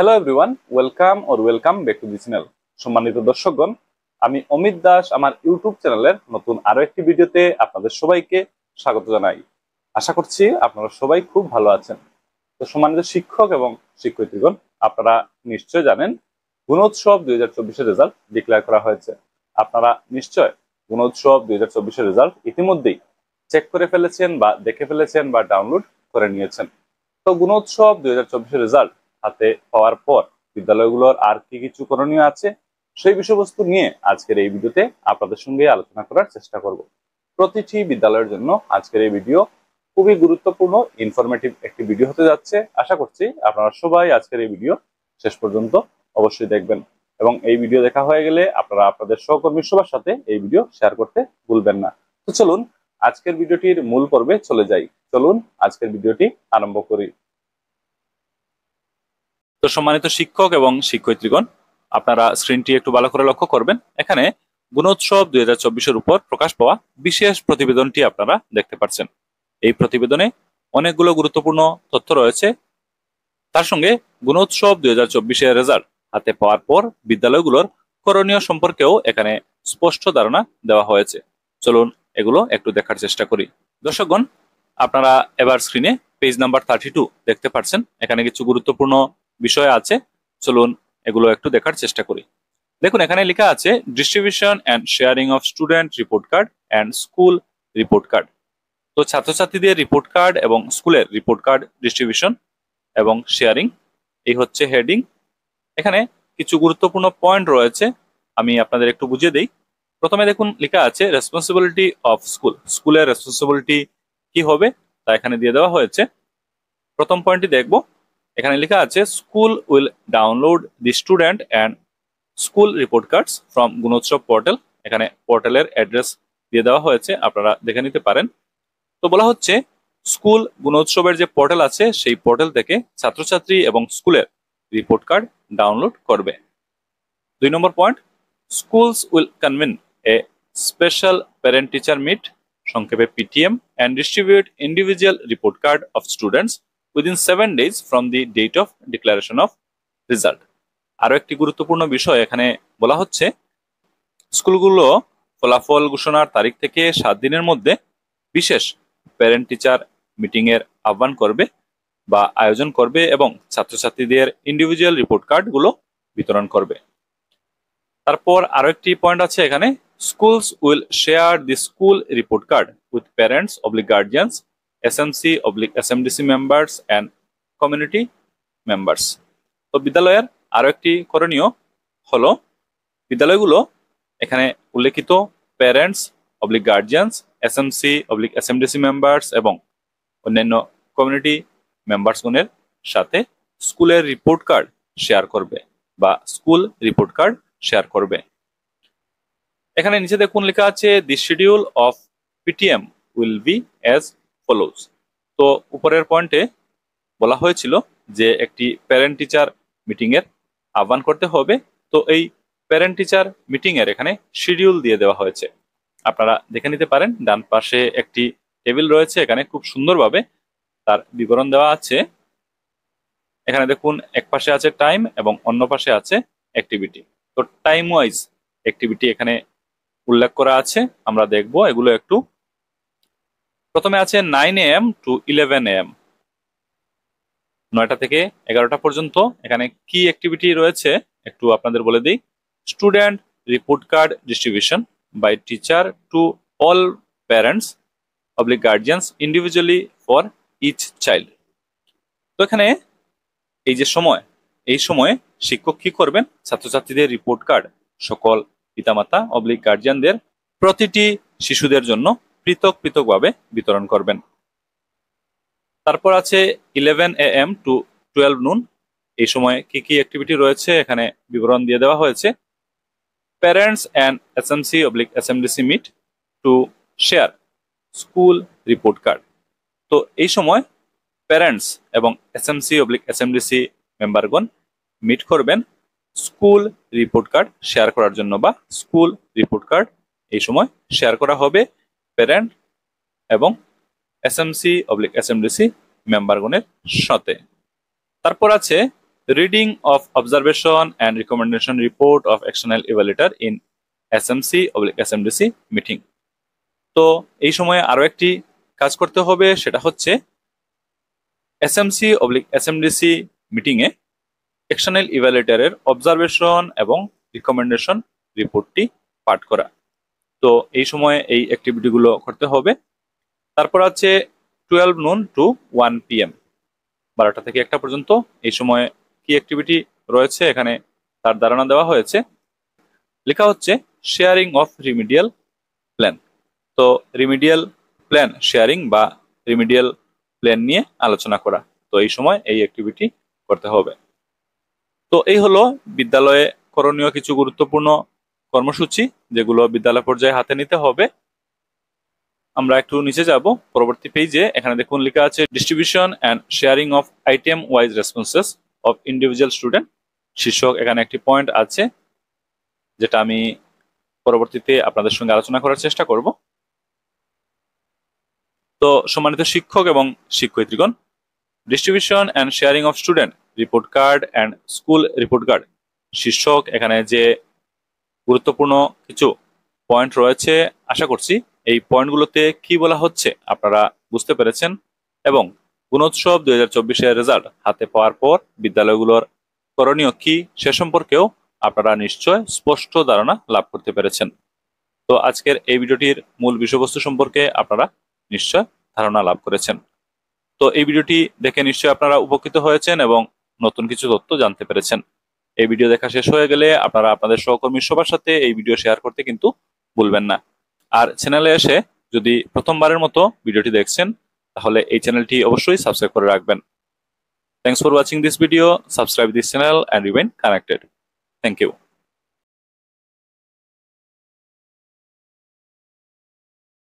Hello everyone, welcome back to the channel. সম্মানিত দর্শকগণ, আমি অমিত দাস আমার ইউটিউব চ্যানেলের নতুন আরো একটি ভিডিওতে আপনাদের সবাইকে স্বাগত জানাই। আশা করছি আপনারা সবাই খুব ভালো আছেন। তো সম্মানিত শিক্ষক এবং শিক্ষয়িত্রীগণ, আপনারা নিশ্চয় জানেন গুণোৎসব 2024-এর রেজাল্ট ডিক্লেয়ার করা হয়েছে। আপনারা নিশ্চয় গুণোৎসব 2024-এর রেজাল্ট ইতিমধ্যেই চেক করে ফেলেছেন বা দেখে ফেলেছেন বা ডাউনলোড করে নিয়েছেন। তো গুণোৎসব 2024-এর রেজাল্ট হাতে পাওয়ার পর বিদ্যালয়গুলোর আর কি কিছু করণীয় আছে সেই বিষয়বস্তু নিয়ে আজকের এই ভিডিওতে আপনাদের সঙ্গে আলোচনা করার চেষ্টা করব। প্রতিটি বিদ্যালয়ের জন্য আজকের এই ভিডিও খুবই গুরুত্বপূর্ণ ইনফরমেটিভ একটি ভিডিও হতে যাচ্ছে। আশা করছি আপনারা সবাই আজকের এই ভিডিও শেষ পর্যন্ত অবশ্যই দেখবেন এবং এই ভিডিও দেখা হয়ে গেলে আপনারা আপনাদের সহকর্মী সবার সাথে এই ভিডিও শেয়ার করতে ভুলবেন না। তো চলুন আজকের ভিডিওটির মূল পর্বে চলে যাই। চলুন আজকের ভিডিওটি আরম্ভ করি। তো সম্মানিত শিক্ষক এবং শিক্ষয়িত্রীগণ, আপনারা স্ক্রিনটি একটু ভালো করে লক্ষ্য করবেন। এখানে গুণোৎসব 2024-এর উপর প্রকাশ পাওয়া বিশেষ প্রতিবেদনটি আপনারা দেখতে পাচ্ছেন। এই প্রতিবেদনে অনেকগুলো গুরুত্বপূর্ণ তথ্য রয়েছে। তার সঙ্গে গুণোৎসব 2024-এর রেজাল্ট হাতে পাওয়ার পর বিদ্যালয়গুলোর করণীয় সম্পর্কেও এখানে স্পষ্ট ধারণা দেওয়া হয়েছে। চলুন এগুলো একটু দেখার চেষ্টা করি। দর্শকগণ, আপনারা এবার স্ক্রিনে পেজ নাম্বার 32 দেখতে পাচ্ছেন। এখানে কিছু গুরুত্বপূর্ণ বিষয় আছে, চলুন এগুলো একটু দেখার চেষ্টা করি। দেখুন, এখানে লেখা আছে distribution and sharing of student report card and school report card. তো ছাত্রছাত্রীদের রিপোর্ট কার্ড এবং স্কুলের রিপোর্ট কার্ড ডিস্ট্রিবিউশন এবং শেয়ারিং, এই হচ্ছে হেডিং। এখানে কিছু গুরুত্বপূর্ণ পয়েন্ট রয়েছে, আমি আপনাদের একটু বুঝিয়ে দিই। প্রথমে দেখুন লেখা আছে রেসপন্সিবিলিটি অফ স্কুল। স্কুলের রেসপন্সিবিলিটি কি হবে তা এখানে দিয়ে দেওয়া হয়েছে। প্রথম পয়েন্টটি দেখব। এখানে লেখা আছে school will download the student and school report cards from Gunotsav portal. এখানে পোর্টালের অ্যাড্রেস দিয়ে দেওয়া হয়েছে, আপনারা দেখে নিতে পারেন। তো বলা হচ্ছে স্কুল গুণোৎসবের যে পোর্টাল আছে সেই পোর্টাল থেকে ছাত্রছাত্রী এবং স্কুলের রিপোর্ট কার্ড ডাউনলোড করবে। 2 number point, schools will convene a special parent teacher meet, সংক্ষেপে PTM, and distribute individual report card of students within 7 days from the date of declaration of result. আরো একটি গুরুত্বপূর্ণ বিষয় এখানে বলা হচ্ছে স্কুলগুলো ফলাফল ঘোষণার তারিখ থেকে 7 দিনের মধ্যে বিশেষ প্যারেন্ট টিচার মিটিং এর আহ্বান করবে বা আয়োজন করবে এবং ছাত্রছাত্রীদের ইন্ডিভিজুয়াল রিপোর্ট কার্ড গুলো বিতরণ করবে। তারপর আরো একটি পয়েন্ট আছে এখানে, schools will share the school report card with parents oblique guardians, SMC oblique SMDC members and community members. তো বিদ্যালয়ের আরো একটি করণীয় হলো বিদ্যালয়গুলো এখানে উল্লেখিত parents oblique guardians, SMC oblique SMDC members এবং অন্যান্য কমিউনিটি মেম্বার্সগণের সাথে স্কুলের রিপোর্ট কার্ড শেয়ার করবে বা স্কুল রিপোর্ট কার্ড শেয়ার করবে। এখানে নিচে দেখুন লেখা আছে দি schedule of PTM will be as follows. তো উপরের পয়েন্টে বলা হয়েছিল যে একটি প্যারেন্ট টিচার মিটিং এর আহ্বান করতে হবে। তো এই প্যারেন্ট টিচার মিটিং এর এখানে শিডিউল দিয়ে দেওয়া হয়েছে, আপনারা দেখে নিতে পারেন। ডান পাশে একটি টেবিল রয়েছে, এখানে খুব সুন্দরভাবে তার বিবরণ দেওয়া আছে। এখানে দেখুন এক পাশে আছে টাইম এবং অন্য পাশে আছে অ্যাক্টিভিটি। তো টাইম ওয়াইজ অ্যাক্টিভিটি এখানে উল্লেখ করা আছে, আমরা দেখব এগুলো একটু। প্রথমে আছে 9 AM to 11 AM, 9টা থেকে 11টা পর্যন্ত। এখানে কি অ্যাক্টিভিটি রয়েছে একটু আপনাদের বলে দিই। Student report card distribution by teacher to all parents oblique guardians individually for each child. তো এখানে এই যে সময়, এই সময়ে শিক্ষক কি করবেন, ছাত্রছাত্রীদের রিপোর্ট কার্ড সকল পিতামাতা অবলিক গার্জিয়ানদের প্রতিটি শিশুদের জন্য পৃথক পৃথকভাবে বিতরণ করবেন। তারপর আছে 11 AM to 12 noon, এই সময়ে কি কি অ্যাক্টিভিটি রয়েছে এখানে বিবরণ দিয়ে দেওয়া হয়েছে। Parents and SMC oblique SMDC meet to share school report card. তো এই সময় প্যারেন্টস এবং SMC অবলিক SMDC মেম্বারগণ মিট করবেন স্কুল রিপোর্ট কার্ড শেয়ার করার জন্য, বা স্কুল রিপোর্ট কার্ড এই সময় শেয়ার করা হবে প্যারেন্ট এবং SMC অবলিক SMDC মেম্বারগণের সাথে। তারপর আছে reading of observation and recommendation report of external evaluator in SMC/SMDC meeting। তো এই সময়ে আরো একটি কাজ করতে হবে, সেটা হচ্ছে SMC/SMDC মিটিং এ এক্সটার্নাল ইভ্যালুয়েটরের অবজারভেশন এবং রিকমেন্ডেশন রিপোর্টটি পাঠ করা। তো এই সময়ে এই অ্যাক্টিভিটিগুলো করতে হবে। তারপর আছে 12 noon to 1 PM, 12টা থেকে 1টা পর্যন্ত। এই সময়ে কি অ্যাক্টিভিটি রয়েছে এখানে তার ধারণা দেওয়া হয়েছে। লেখা হচ্ছে শেয়ারিং অফ রিমিডিয়াল প্ল্যান। তো রিমিডিয়াল প্ল্যান শেয়ারিং বা রিমিডিয়াল প্ল্যান নিয়ে আলোচনা করা। তো এই সময় এই অ্যাক্টিভিটি করতে হবে। তো এই হলো বিদ্যালয়ে করণীয় কিছু গুরুত্বপূর্ণ কর্মসূচি, যেগুলো বিদ্যালয় পর্যায়ে হাতে নিতে হবে। আমরা একটু নিচে যাব পরবর্তী পেজে। এখানে দেখুন লেখা আছে distribution and sharing of item wise responses of individual student শীর্ষক এখানে একটি পয়েন্ট আছে, যেটা আমি পরবর্তীতে আপনাদের সঙ্গে আলোচনা করার চেষ্টা করব। তো সম্মানিত শিক্ষক এবং শিক্ষয়িত্রীগণ, distribution and sharing of student report card and school report card শীর্ষক এখানে যে গুরুত্বপূর্ণ কিছু পয়েন্ট রয়েছে, আশা করছি এই পয়েন্টগুলোতে কি বলা হচ্ছে আপনারা বুঝতে পেরেছেন এবং গুণোৎসব 2024-এর রেজাল্ট হাতে পাওয়ার পর বিদ্যালয়গুলোর করণীয় কি সে সম্পর্কেও আপনারা নিশ্চয় স্পষ্ট ধারণা লাভ করতে পেরেছেন। তো আজকের এই ভিডিওটির মূল বিষয়বস্তু সম্পর্কে আপনারা নিশ্চয় ধারণা লাভ করেছেন। তো এই ভিডিওটি দেখে নিশ্চয়ই আপনারা উপকৃত হয়েছেন এবং নতুন কিছু তথ্য জানতে পেরেছেন। এই ভিডিও দেখা শেষ হয়ে গেলে আপনারা আপনাদের সহকর্মী সবার সাথে এই ভিডিও শেয়ার করতে কিন্তু ভুলবেন না। আর চ্যানেলে এসে যদি প্রথমবারের মতো ভিডিওটি দেখছেন, তাহলে এই চ্যানেলটি অবশ্যই সাবস্ক্রাইব করে রাখবেন। Thanks for watching this video, subscribe this channel and remain connected. Thank you.